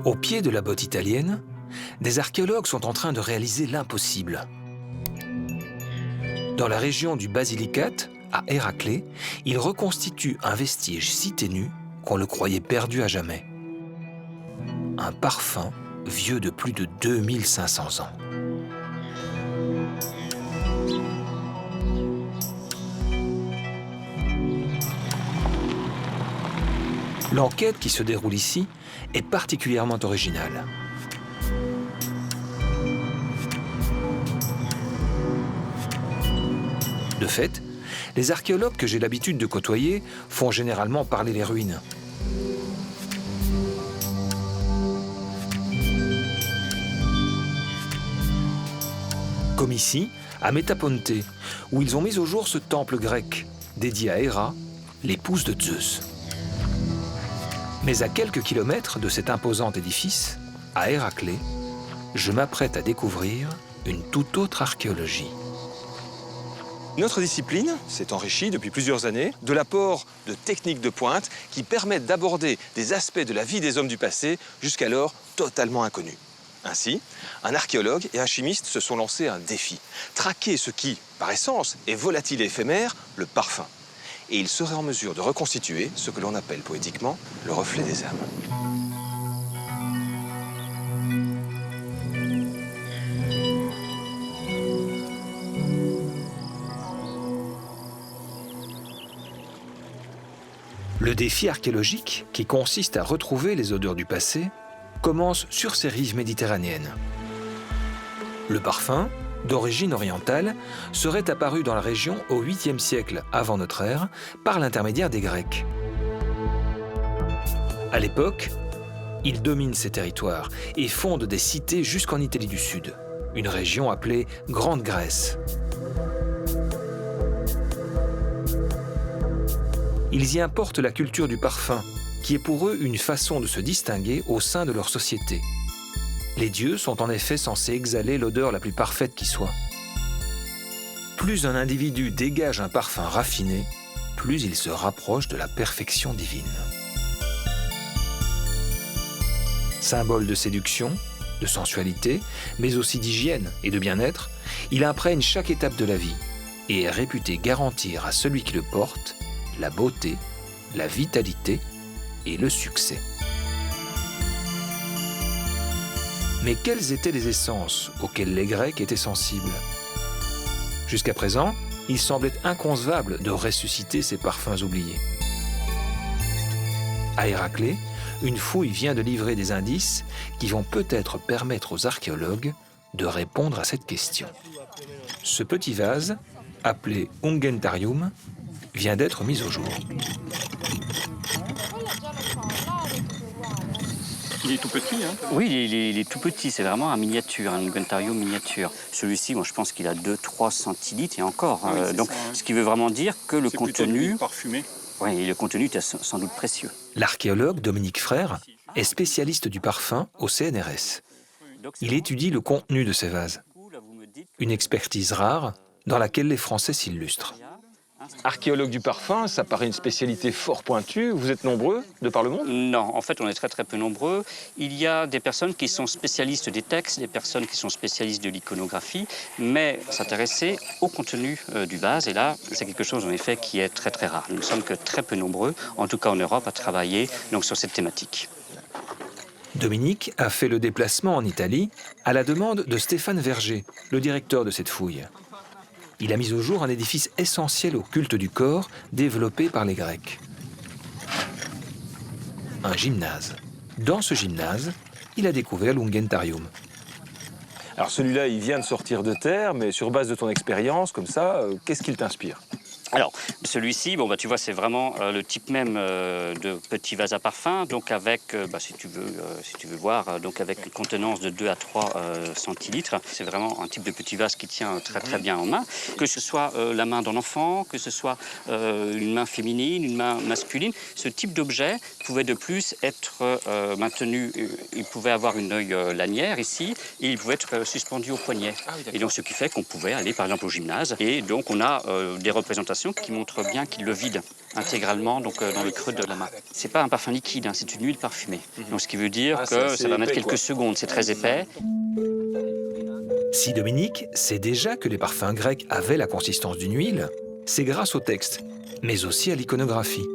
Au pied de la botte italienne, des archéologues sont en train de réaliser l'impossible. Dans la région du Basilicate, à Héraclée, ils reconstituent un vestige si ténu qu'on le croyait perdu à jamais. Un parfum vieux de plus de 2500 ans. L'enquête qui se déroule ici est particulièrement originale. De fait, les archéologues que j'ai l'habitude de côtoyer font généralement parler les ruines. Comme ici, à Métaponte, où ils ont mis au jour ce temple grec, dédié à Héra, l'épouse de Zeus. Mais à quelques kilomètres de cet imposant édifice, à Héraclée, je m'apprête à découvrir une toute autre archéologie. Notre discipline s'est enrichie depuis plusieurs années de l'apport de techniques de pointe qui permettent d'aborder des aspects de la vie des hommes du passé jusqu'alors totalement inconnus. Ainsi, un archéologue et un chimiste se sont lancés un défi, traquer ce qui, par essence, est volatile et éphémère, le parfum. Et ils seraient en mesure de reconstituer ce que l'on appelle poétiquement le reflet des âmes. Le défi archéologique, qui consiste à retrouver les odeurs du passé, commence sur ces rives méditerranéennes. Le parfum, d'origine orientale, serait apparu dans la région au 8e siècle avant notre ère par l'intermédiaire des Grecs. À l'époque, ils dominent ces territoires et fondent des cités jusqu'en Italie du Sud, une région appelée Grande Grèce. Ils y importent la culture du parfum, qui est pour eux une façon de se distinguer au sein de leur société. Les dieux sont en effet censés exhaler l'odeur la plus parfaite qui soit. Plus un individu dégage un parfum raffiné, plus il se rapproche de la perfection divine. Symbole de séduction, de sensualité, mais aussi d'hygiène et de bien-être, il imprègne chaque étape de la vie et est réputé garantir à celui qui le porte la beauté, la vitalité et le succès. Mais quelles étaient les essences auxquelles les Grecs étaient sensibles? Jusqu'à présent, il semblait inconcevable de ressusciter ces parfums oubliés. À Héraclée, une fouille vient de livrer des indices qui vont peut-être permettre aux archéologues de répondre à cette question. Ce petit vase, appelé Ungentarium, vient d'être mis au jour. Il est tout petit, hein? Oui, il est tout petit, c'est vraiment un miniature, un Ungentarium miniature. Celui-ci, moi, je pense qu'il a 2-3 centilitres et encore. Oui, donc, ça, hein. Ce qui veut vraiment dire que le C'est contenu... plutôt parfumé. Oui, le contenu est sans doute précieux. L'archéologue Dominique Frère est spécialiste du parfum au CNRS. Il étudie le contenu de ces vases. Une expertise rare dans laquelle les Français s'illustrent. Archéologue du parfum, ça paraît une spécialité fort pointue. Vous êtes nombreux de par le monde? Non, en fait, on est très peu nombreux. Il y a des personnes qui sont spécialistes des textes, des personnes qui sont spécialistes de l'iconographie, mais s'intéresser au contenu du vase. Et là, c'est quelque chose, en effet, qui est très rare. Nous ne sommes que très peu nombreux, en tout cas en Europe, à travailler donc, sur cette thématique. Dominique a fait le déplacement en Italie à la demande de Stéphane Verger, le directeur de cette fouille. Il a mis au jour un édifice essentiel au culte du corps développé par les Grecs. Un gymnase. Dans ce gymnase, il a découvert l'Ungentarium. Alors celui-là, il vient de sortir de terre, mais sur base de ton expérience, comme ça, qu'est-ce qu'il t'inspire? Alors, celui-ci, bon, tu vois, c'est vraiment le type même de petit vase à parfum, donc avec, si tu veux voir, donc avec une contenance de 2 à 3 centilitres. C'est vraiment un type de petit vase qui tient très bien en main. Que ce soit la main d'un enfant, que ce soit une main féminine, une main masculine, ce type d'objet pouvait de plus être maintenu. Il pouvait avoir une œil lanière ici, et il pouvait être suspendu au poignet. Et donc, ce qui fait qu'on pouvait aller, par exemple, au gymnase. Et donc, on a des représentations illustration qui montre bien qu'il le vide intégralement donc, dans le creux de la main. C'est pas un parfum liquide, hein, c'est une huile parfumée. Donc ce qui veut dire que ça va mettre quelques secondes, c'est très épais. Si Dominique sait déjà que les parfums grecs avaient la consistance d'une huile, c'est grâce au texte, mais aussi à l'iconographie.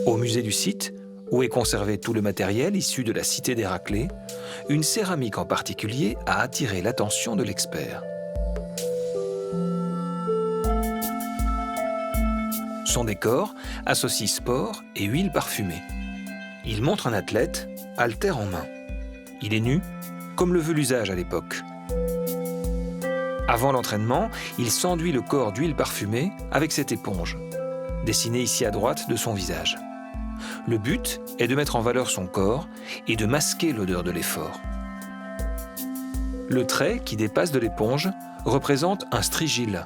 Au musée du site, où est conservé tout le matériel issu de la cité d'Héraclée, une céramique en particulier a attiré l'attention de l'expert. Son décor associe sport et huile parfumée. Il montre un athlète, haltère en main. Il est nu, comme le veut l'usage à l'époque. Avant l'entraînement, il s'enduit le corps d'huile parfumée avec cette éponge, dessinée ici à droite de son visage. Le but est de mettre en valeur son corps et de masquer l'odeur de l'effort. Le trait qui dépasse de l'éponge représente un strigile.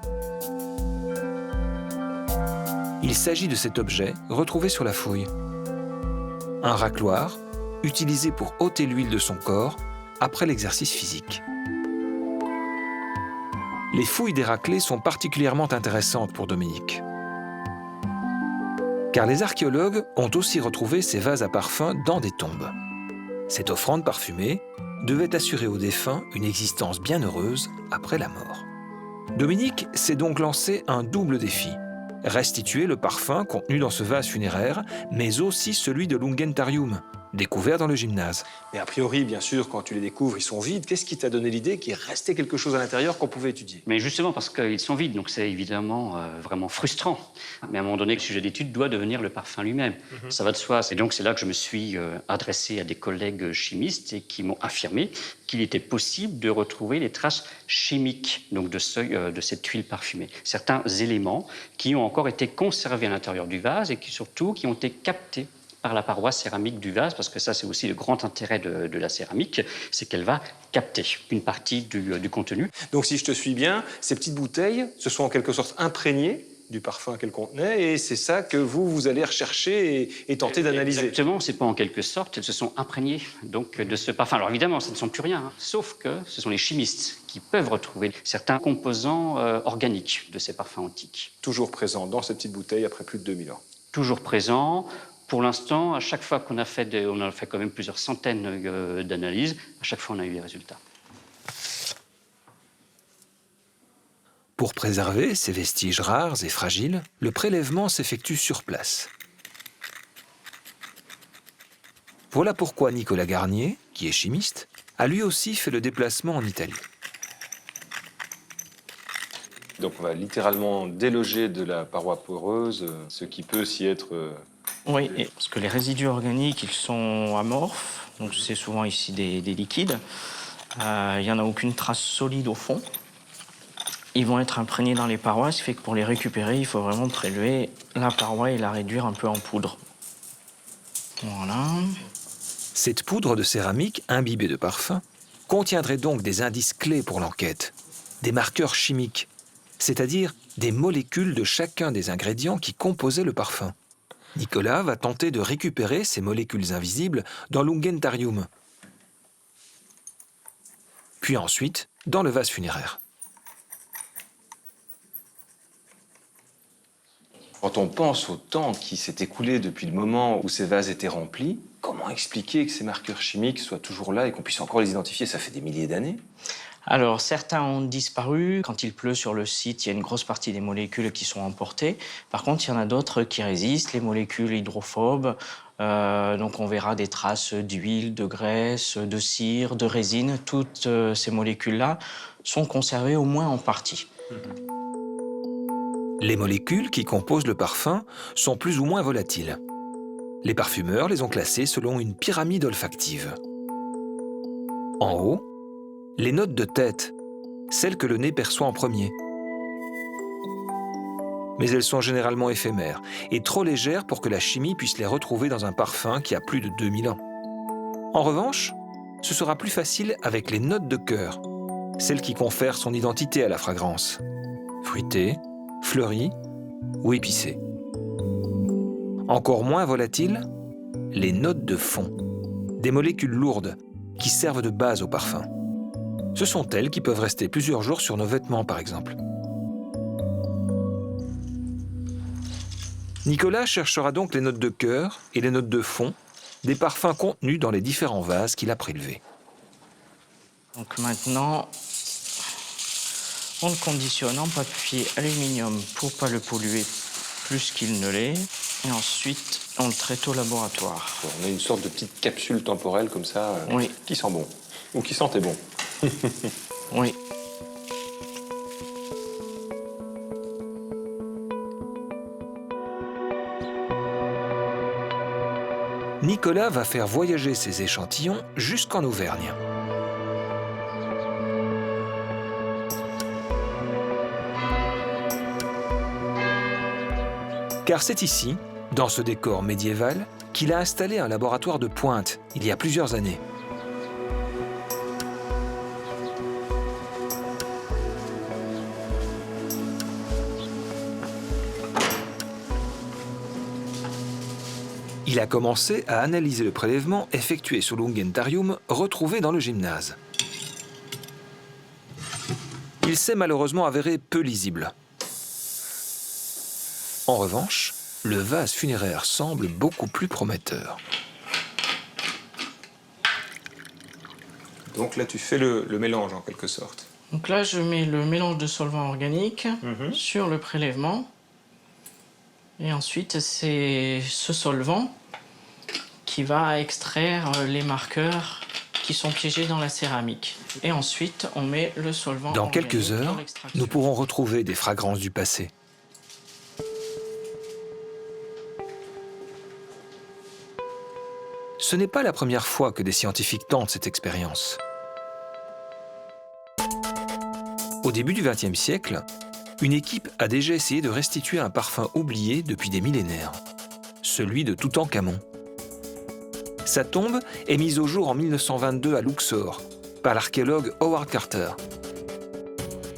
Il s'agit de cet objet retrouvé sur la fouille. Un racloir utilisé pour ôter l'huile de son corps après l'exercice physique. Les fouilles d'Héraclée sont particulièrement intéressantes pour Dominique. Car les archéologues ont aussi retrouvé ces vases à parfum dans des tombes. Cette offrande parfumée devait assurer aux défunts une existence bienheureuse après la mort. Dominique s'est donc lancé un double défi. Restituer le parfum contenu dans ce vase funéraire, mais aussi celui de l'Ungentarium, découvert dans le gymnase. Mais a priori, bien sûr, quand tu les découvres, ils sont vides. Qu'est-ce qui t'a donné l'idée qu'il restait quelque chose à l'intérieur qu'on pouvait étudier? Mais justement parce qu'ils sont vides, donc c'est évidemment vraiment frustrant. Mais à un moment donné, le sujet d'étude doit devenir le parfum lui-même. Ça va de soi. Et donc c'est là que je me suis adressé à des collègues chimistes et qui m'ont affirmé qu'il était possible de retrouver les traces chimiques donc de cette huile parfumée. Certains éléments qui ont encore été conservés à l'intérieur du vase et qui surtout qui ont été captés par la paroi céramique du vase, parce que ça, c'est aussi le grand intérêt de la céramique, c'est qu'elle va capter une partie du contenu. Donc, si je te suis bien, ces petites bouteilles se sont en quelque sorte imprégnées du parfum qu'elles contenaient, et c'est ça que vous allez rechercher et tenter d'analyser. Exactement, c'est pas en quelque sorte, elles se sont imprégnées donc, de ce parfum. Alors évidemment, ce ne sont plus rien, hein, sauf que ce sont les chimistes qui peuvent retrouver certains composants organiques de ces parfums antiques. Toujours présents dans ces petites bouteilles après plus de 2000 ans. Toujours présents. Pour l'instant, à chaque fois qu'on a fait, on a fait quand même plusieurs centaines d'analyses, à chaque fois on a eu des résultats. Pour préserver ces vestiges rares et fragiles, le prélèvement s'effectue sur place. Voilà pourquoi Nicolas Garnier, qui est chimiste, a lui aussi fait le déplacement en Italie. Donc on va littéralement déloger de la paroi poreuse ce qui peut s'y être... Oui, parce que les résidus organiques, ils sont amorphes, donc c'est souvent ici des liquides. Il n'y en a aucune trace solide au fond. Ils vont être imprégnés dans les parois, ce qui fait que pour les récupérer, il faut vraiment prélever la paroi et la réduire un peu en poudre. Voilà. Cette poudre de céramique imbibée de parfum contiendrait donc des indices clés pour l'enquête, des marqueurs chimiques, c'est-à-dire des molécules de chacun des ingrédients qui composaient le parfum. Nicolas va tenter de récupérer ces molécules invisibles dans l'Ungentarium, puis ensuite dans le vase funéraire. Quand on pense au temps qui s'est écoulé depuis le moment où ces vases étaient remplis, comment expliquer que ces marqueurs chimiques soient toujours là et qu'on puisse encore les identifier? Ça fait des milliers d'années. Alors, certains ont disparu. Quand il pleut sur le site, il y a une grosse partie des molécules qui sont emportées. Par contre, il y en a d'autres qui résistent, les molécules hydrophobes. Donc, on verra des traces d'huile, de graisse, de cire, de résine. Toutes ces molécules-là sont conservées au moins en partie. Les molécules qui composent le parfum sont plus ou moins volatiles. Les parfumeurs les ont classées selon une pyramide olfactive. En haut, les notes de tête, celles que le nez perçoit en premier. Mais elles sont généralement éphémères et trop légères pour que la chimie puisse les retrouver dans un parfum qui a plus de 2000 ans. En revanche, ce sera plus facile avec les notes de cœur, celles qui confèrent son identité à la fragrance. Fruitée, fleurie ou épicée. Encore moins volatiles, les notes de fond, des molécules lourdes qui servent de base au parfum. Ce sont elles qui peuvent rester plusieurs jours sur nos vêtements, par exemple. Nicolas cherchera donc les notes de cœur et les notes de fond des parfums contenus dans les différents vases qu'il a prélevés. Donc maintenant, on le conditionne en papier aluminium pour ne pas le polluer plus qu'il ne l'est. Et ensuite, on le traite au laboratoire. On a une sorte de petite capsule temporelle comme ça, Oui. qui sent bon. Ou qui sentait bon. Oui. Nicolas va faire voyager ses échantillons jusqu'en Auvergne. Car c'est ici, dans ce décor médiéval, qu'il a installé un laboratoire de pointe il y a plusieurs années. Il a commencé à analyser le prélèvement effectué sur l'Ungentarium retrouvé dans le gymnase. Il s'est malheureusement avéré peu lisible. En revanche, le vase funéraire semble beaucoup plus prometteur. Donc là, tu fais le mélange en quelque sorte. Donc là, je mets le mélange de solvant organique sur le prélèvement. Et ensuite, c'est ce solvant qui va extraire les marqueurs qui sont piégés dans la céramique. Et ensuite, on met le solvant Dans organique quelques heures, dans l'extraction. nous pourrons retrouver des fragrances du passé. Ce n'est pas la première fois que des scientifiques tentent cette expérience. Au début du XXe siècle, une équipe a déjà essayé de restituer un parfum oublié depuis des millénaires, celui de Toutankhamon. Sa tombe est mise au jour en 1922 à Luxor par l'archéologue Howard Carter.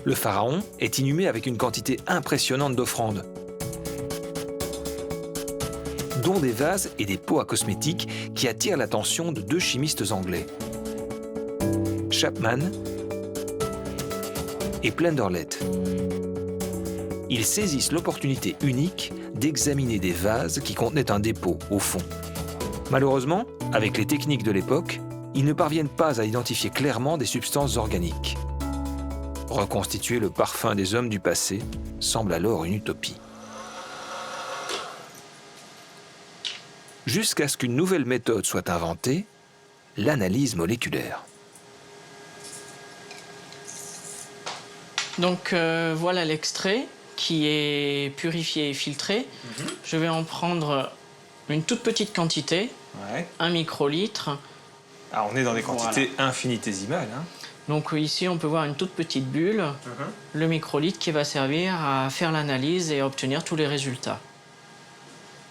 Le pharaon est inhumé avec une quantité impressionnante d'offrandes, dont des vases et des pots à cosmétiques qui attirent l'attention de deux chimistes anglais, Chapman et Plenderlet. Ils saisissent l'opportunité unique d'examiner des vases qui contenaient un dépôt au fond. Malheureusement, avec les techniques de l'époque, ils ne parviennent pas à identifier clairement des substances organiques. Reconstituer le parfum des hommes du passé semble alors une utopie. Jusqu'à ce qu'une nouvelle méthode soit inventée, l'analyse moléculaire. Donc voilà l'extrait qui est purifié et filtré. Je vais en prendre une toute petite quantité, Ouais. 1 microlitre. Ah, on est dans des quantités infinitésimales. Hein. Donc ici, on peut voir une toute petite bulle, le microlitre qui va servir à faire l'analyse et à obtenir tous les résultats.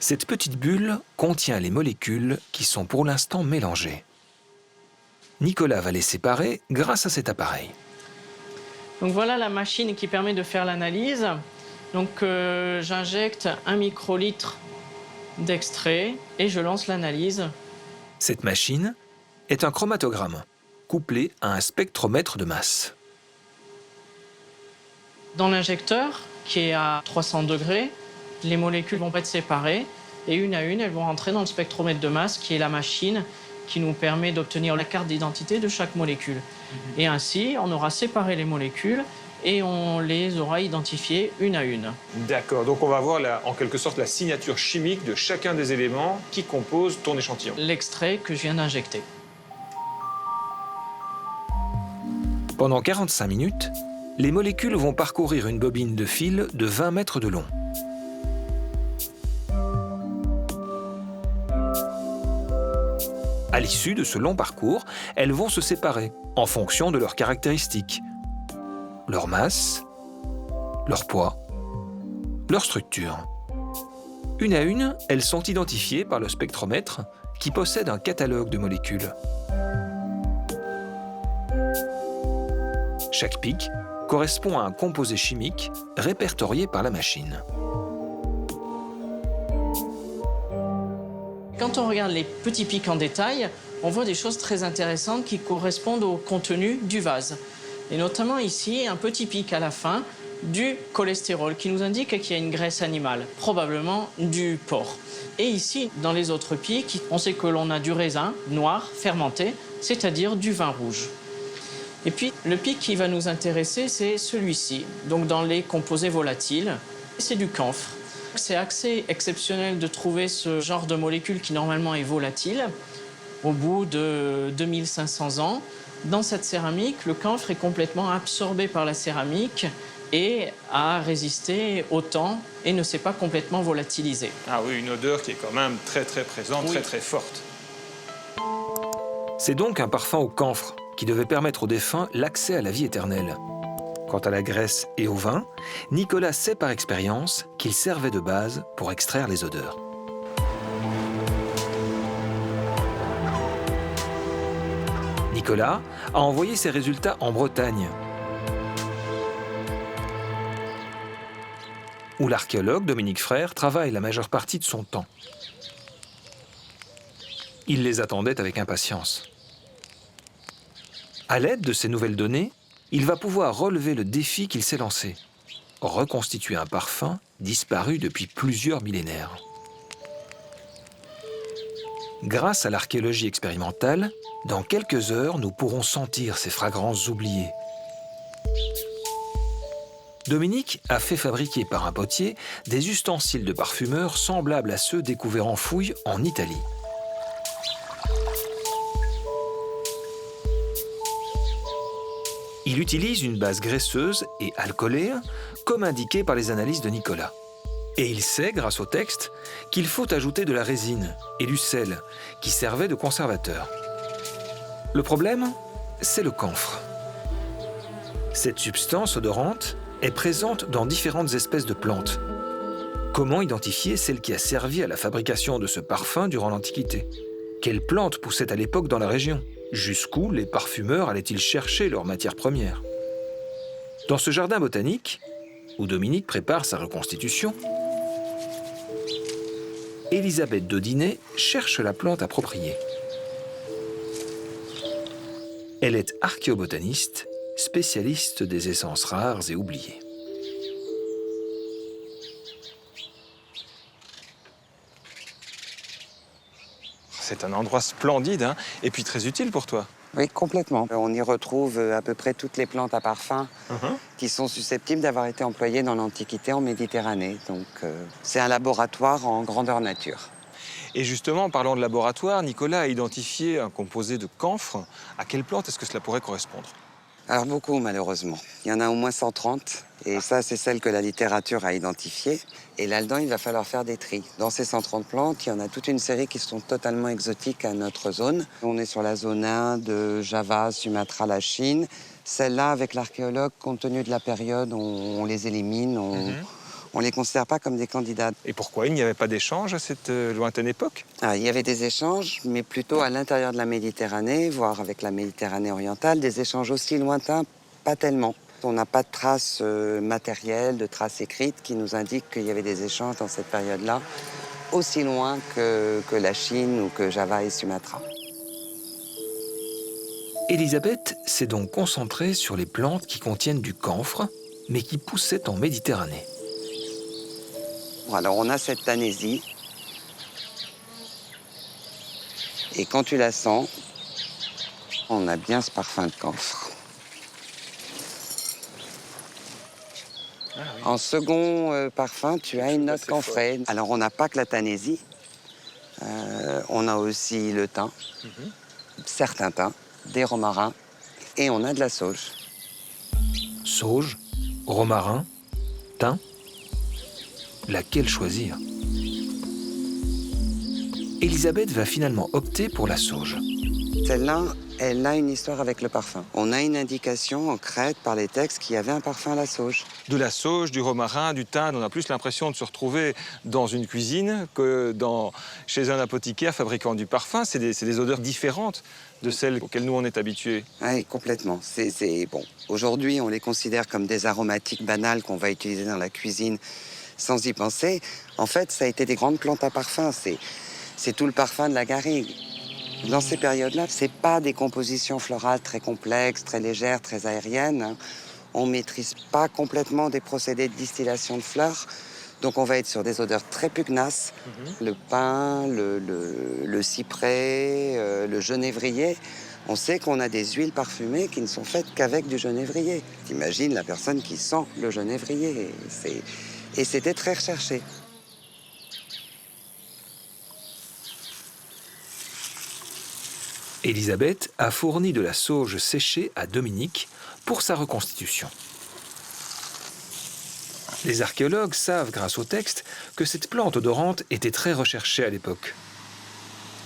Cette petite bulle contient les molécules qui sont pour l'instant mélangées. Nicolas va les séparer grâce à cet appareil. Donc voilà la machine qui permet de faire l'analyse. Donc j'injecte 1 microlitre d'extrait et je lance l'analyse. Cette machine est un chromatogramme couplé à un spectromètre de masse. Dans l'injecteur, qui est à 300 degrés, les molécules vont être séparées et une à une, elles vont rentrer dans le spectromètre de masse, qui est la machine qui nous permet d'obtenir la carte d'identité de chaque molécule. Et ainsi, on aura séparé les molécules et on les aura identifiées une à une. D'accord, donc on va voir en quelque sorte la signature chimique de chacun des éléments qui composent ton échantillon. L'extrait que je viens d'injecter. Pendant 45 minutes, les molécules vont parcourir une bobine de fil de 20 mètres de long. À l'issue de ce long parcours, elles vont se séparer en fonction de leurs caractéristiques, leur masse, leur poids, leur structure. Une à une, elles sont identifiées par le spectromètre qui possède un catalogue de molécules. Chaque pic correspond à un composé chimique répertorié par la machine. Quand on regarde les petits pics en détail, on voit des choses très intéressantes qui correspondent au contenu du vase. Et notamment ici, un petit pic à la fin du cholestérol qui nous indique qu'il y a une graisse animale, probablement du porc. Et ici, dans les autres pics, on sait que l'on a du raisin noir fermenté, c'est-à-dire du vin rouge. Et puis, le pic qui va nous intéresser, c'est celui-ci, donc dans les composés volatiles, c'est du camphre. C'est assez exceptionnel de trouver ce genre de molécule qui normalement est volatile. Au bout de 2500 ans, dans cette céramique, le camphre est complètement absorbé par la céramique et a résisté au temps et ne s'est pas complètement volatilisé. Ah oui, une odeur qui est quand même très présente, Oui. très forte. C'est donc un parfum au camphre qui devait permettre aux défunts l'accès à la vie éternelle. Quant à la graisse et au vin, Nicolas sait par expérience qu'il servait de base pour extraire les odeurs. Nicolas a envoyé ses résultats en Bretagne, où l'archéologue Dominique Frère travaille la majeure partie de son temps. Il les attendait avec impatience. À l'aide de ces nouvelles données, il va pouvoir relever le défi qu'il s'est lancé, reconstituer un parfum disparu depuis plusieurs millénaires. Grâce à l'archéologie expérimentale, dans quelques heures, nous pourrons sentir ces fragrances oubliées. Dominique a fait fabriquer par un potier des ustensiles de parfumeur semblables à ceux découverts en fouille en Italie. Il utilise une base graisseuse et alcoolaire, comme indiqué par les analyses de Nicolas. Et il sait, grâce au texte, qu'il faut ajouter de la résine et du sel, qui servaient de conservateur. Le problème, c'est le camphre. Cette substance odorante est présente dans différentes espèces de plantes. Comment identifier celle qui a servi à la fabrication de ce parfum durant l'Antiquité? Quelles plantes poussaient à l'époque dans la région? Jusqu'où les parfumeurs allaient-ils chercher leurs matières premières? Dans ce jardin botanique, où Dominique prépare sa reconstitution, Elisabeth Daudinet cherche la plante appropriée. Elle est archéobotaniste, spécialiste des essences rares et oubliées. C'est un endroit splendide, hein, et puis très utile pour toi. Oui, complètement. On y retrouve à peu près toutes les plantes à parfum qui sont susceptibles d'avoir été employées dans l'Antiquité en Méditerranée. Donc, c'est un laboratoire en grandeur nature. Et justement, en parlant de laboratoire, Nicolas a identifié un composé de camphre. À quelle plante est-ce que cela pourrait correspondre? Alors, beaucoup, malheureusement. Il y en a au moins 130. Et ça, c'est celle que la littérature a identifiée. Et là-dedans, il va falloir faire des tris. Dans ces 130 plantes, il y en a toute une série qui sont totalement exotiques à notre zone. On est sur la zone 1 de Java, Sumatra, la Chine. Celles-là, avec l'archéologue, compte tenu de la période, on les élimine, on les considère pas comme des candidats. Et pourquoi il n'y avait pas d'échange à cette lointaine époque? Il y avait des échanges, mais plutôt à l'intérieur de la Méditerranée, voire avec la Méditerranée orientale, des échanges aussi lointains, pas tellement. On n'a pas de traces matérielles, de traces écrites qui nous indiquent qu'il y avait des échanges dans cette période-là, aussi loin que la Chine ou que Java et Sumatra. Elisabeth s'est donc concentrée sur les plantes qui contiennent du camphre, mais qui poussaient en Méditerranée. Bon, alors on a cette tanésie. Et quand tu la sens, on a bien ce parfum de camphre. En second parfum, tu as une note camphrée. Alors, on n'a pas que la tanésie. On a aussi le thym, certains thym, des romarins, et on a de la sauge. Sauge, romarin, thym. Laquelle choisir? Elisabeth va finalement opter pour la sauge. Celle-là, elle a une histoire avec le parfum. On a une indication en Crète par les textes qu'il y avait un parfum à la sauge. De la sauge, du romarin, du thym, on a plus l'impression de se retrouver dans une cuisine que chez un apothicaire fabricant du parfum. C'est des odeurs différentes de celles auxquelles nous on est habitués. Oui, complètement. Bon. Aujourd'hui, on les considère comme des aromatiques banales qu'on va utiliser dans la cuisine sans y penser. En fait, ça a été des grandes plantes à parfum. C'est tout le parfum de la garrigue. Dans ces périodes-là, c'est pas des compositions florales très complexes, très légères, très aériennes. On ne maîtrise pas complètement des procédés de distillation de fleurs. Donc on va être sur des odeurs très pugnaces. Le pin, le cyprès, le genévrier. On sait qu'on a des huiles parfumées qui ne sont faites qu'avec du genévrier. T'imagines la personne qui sent le genévrier. Et c'était très recherché. Elisabeth a fourni de la sauge séchée à Dominique pour sa reconstitution. Les archéologues savent, grâce au texte, que cette plante odorante était très recherchée à l'époque.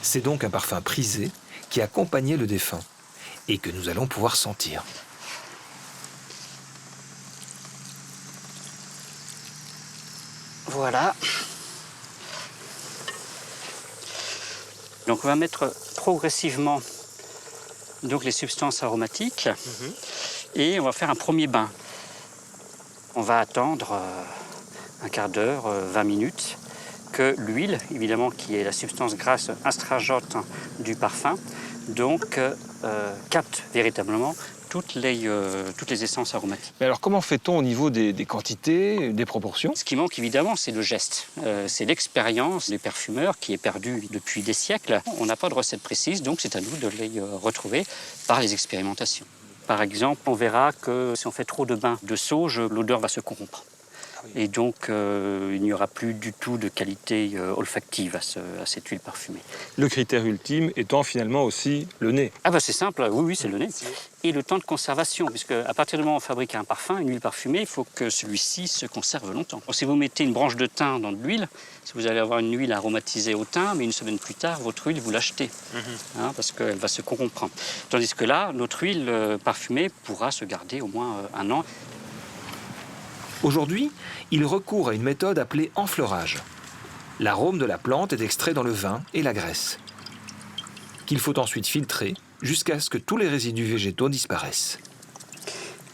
C'est donc un parfum prisé qui accompagnait le défunt et que nous allons pouvoir sentir. Voilà. Donc on va mettre progressivement donc, les substances aromatiques et on va faire un premier bain. On va attendre un quart d'heure, 20 minutes, que l'huile, évidemment, qui est la substance grasse astringente du parfum, donc capte véritablement toutes les essences aromatiques. Mais alors comment fait-on au niveau des quantités, des proportions? Ce qui manque évidemment, c'est le geste. C'est l'expérience des parfumeurs qui est perdue depuis des siècles. On n'a pas de recette précise, donc c'est à nous de les retrouver par les expérimentations. Par exemple, on verra que si on fait trop de bains de sauge, l'odeur va se corrompre. Et donc, il n'y aura plus du tout de qualité olfactive à cette huile parfumée. Le critère ultime étant finalement aussi le nez. Ah bah c'est simple, oui, c'est le nez. Et le temps de conservation, puisque à partir du moment où on fabrique un parfum, une huile parfumée, il faut que celui-ci se conserve longtemps. Si vous mettez une branche de thym dans de l'huile, si vous allez avoir une huile aromatisée au thym, mais une semaine plus tard, votre huile, vous l'achetez, parce qu'elle va se corrompre. Tandis que là, notre huile parfumée pourra se garder au moins 1 an. Aujourd'hui, il recourt à une méthode appelée enfleurage. L'arôme de la plante est extrait dans le vin et la graisse, qu'il faut ensuite filtrer jusqu'à ce que tous les résidus végétaux disparaissent.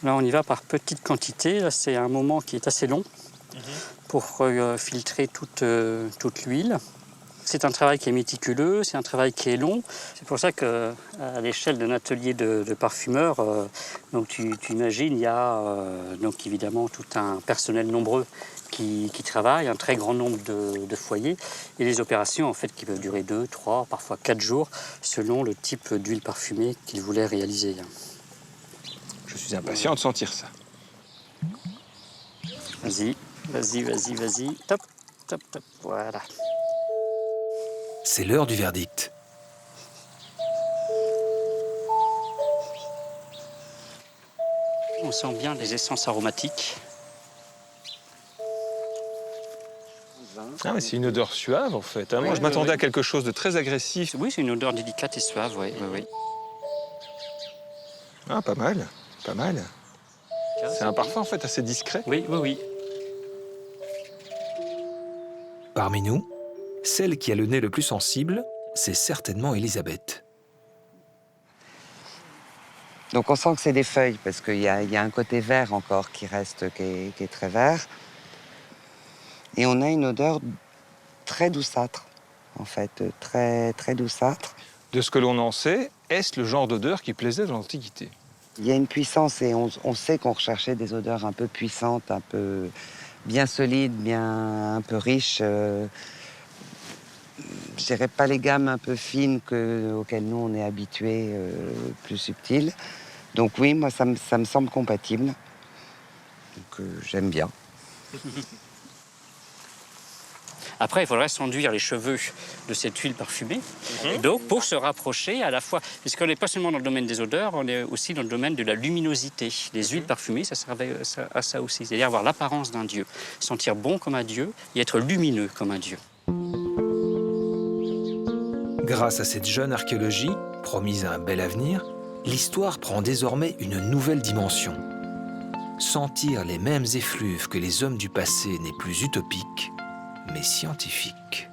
Là, on y va par petites quantités. Là, c'est un moment qui est assez long pour filtrer toute l'huile. C'est un travail qui est méticuleux, c'est un travail qui est long. C'est pour ça qu'à l'échelle d'un atelier de parfumeur, donc tu imagines, il y a donc évidemment tout un personnel nombreux qui travaille, un très grand nombre de foyers, et les opérations en fait qui peuvent durer 2, 3, parfois 4 jours, selon le type d'huile parfumée qu'ils voulaient réaliser. Je suis impatient de sentir ça. Vas-y. Top, top, top, voilà. C'est l'heure du verdict. On sent bien les essences aromatiques. Ah, mais c'est une odeur suave en fait. Moi, je m'attendais à quelque chose de très agressif. Oui, c'est une odeur délicate et suave, oui. Ah, pas mal, pas mal. C'est un parfum en fait assez discret. Oui. Parmi nous, celle qui a le nez le plus sensible, c'est certainement Elisabeth. Donc on sent que c'est des feuilles, parce qu'il y a un côté vert encore qui reste, qui est très vert. Et on a une odeur très douceâtre, en fait, très, très douceâtre. De ce que l'on en sait, est-ce le genre d'odeur qui plaisait dans l'Antiquité? Il y a une puissance, et on sait qu'on recherchait des odeurs un peu puissantes, un peu bien solides, un peu riches. Je dirais pas les gammes un peu fines auxquelles nous on est habitués, plus subtiles. Donc oui, moi ça me semble compatible. Donc j'aime bien. Après, il faudrait s'enduire les cheveux de cette huile parfumée. Donc, pour se rapprocher à la fois, puisqu'on n'est pas seulement dans le domaine des odeurs, on est aussi dans le domaine de la luminosité. Les huiles parfumées, ça servait à ça aussi, c'est-à-dire avoir l'apparence d'un dieu, sentir bon comme un dieu et être lumineux comme un dieu. Grâce à cette jeune archéologie, promise à un bel avenir, l'histoire prend désormais une nouvelle dimension. Sentir les mêmes effluves que les hommes du passé n'est plus utopique, mais scientifique.